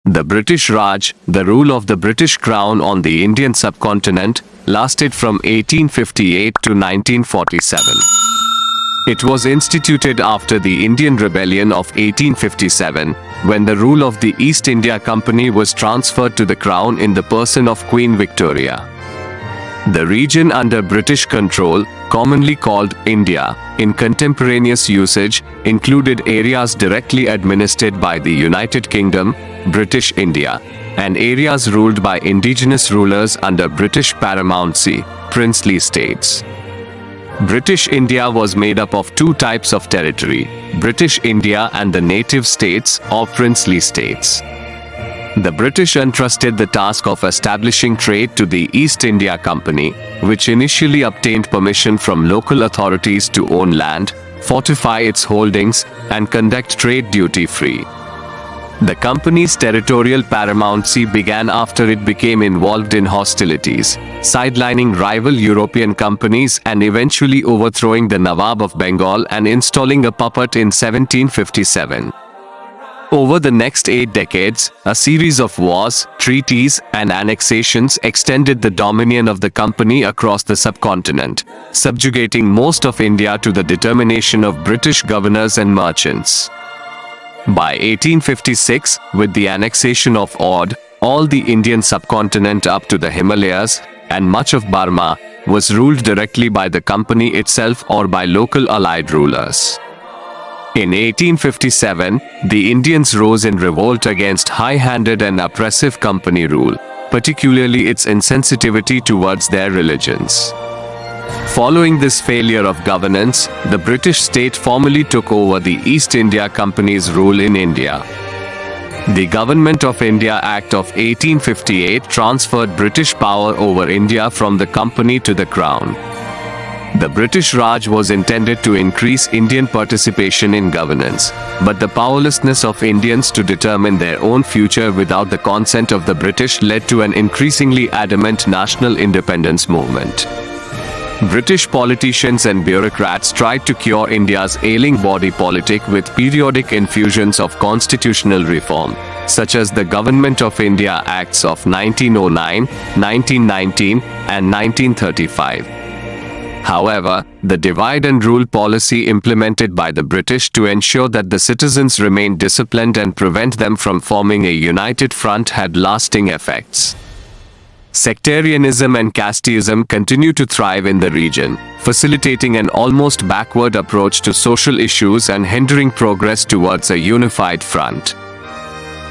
The British Raj, the rule of the British Crown on the Indian subcontinent, lasted from 1858 to 1947. It was instituted after the Indian Rebellion of 1857, when the rule of the East India Company was transferred to the Crown in the person of Queen Victoria. The region under British control, commonly called India, in contemporaneous usage, included areas directly administered by the United Kingdom, British India, and areas ruled by indigenous rulers under British paramountcy, princely states. British India was made up of two types of territory, British India and the native states or princely states. The British entrusted the task of establishing trade to the East India Company, which initially obtained permission from local authorities to own land, fortify its holdings, and conduct trade duty-free. The company's territorial paramountcy began after it became involved in hostilities, sidelining rival European companies and eventually overthrowing the Nawab of Bengal and installing a puppet in 1757. Over the next 8 decades, a series of wars, treaties, and annexations extended the dominion of the company across the subcontinent, subjugating most of India to the determination of British governors and merchants. By 1856, with the annexation of Oudh, all the Indian subcontinent up to the Himalayas, and much of Burma, was ruled directly by the company itself or by local allied rulers. In 1857, the Indians rose in revolt against high-handed and oppressive company rule, particularly its insensitivity towards their religions. Following this failure of governance, the British state formally took over the East India Company's rule in India. The Government of India Act of 1858 transferred British power over India from the company to the Crown. The British Raj was intended to increase Indian participation in governance, but the powerlessness of Indians to determine their own future without the consent of the British led to an increasingly adamant national independence movement. British politicians and bureaucrats tried to cure India's ailing body politic with periodic infusions of constitutional reform, such as the Government of India Acts of 1909, 1919, and 1935. However, the divide and rule policy implemented by the British to ensure that the citizens remained disciplined and prevent them from forming a united front had lasting effects. Sectarianism and casteism continue to thrive in the region, facilitating an almost backward approach to social issues and hindering progress towards a unified front.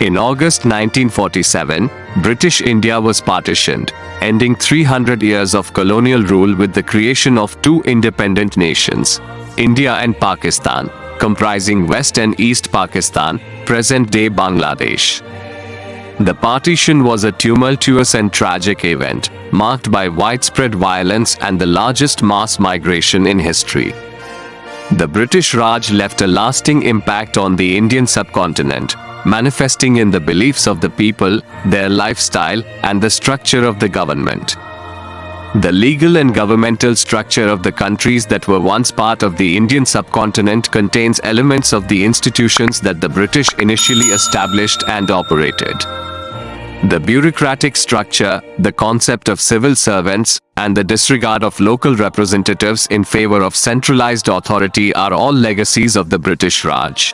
In August 1947, British India was partitioned, ending 300 years of colonial rule with the creation of two independent nations, India and Pakistan, comprising West and East Pakistan, present-day Bangladesh. The partition was a tumultuous and tragic event, marked by widespread violence and the largest mass migration in history. The British Raj left a lasting impact on the Indian subcontinent, manifesting in the beliefs of the people, their lifestyle, and the structure of the government. The legal and governmental structure of the countries that were once part of the Indian subcontinent contains elements of the institutions that the British initially established and operated. The bureaucratic structure, the concept of civil servants, and the disregard of local representatives in favor of centralized authority are all legacies of the British Raj.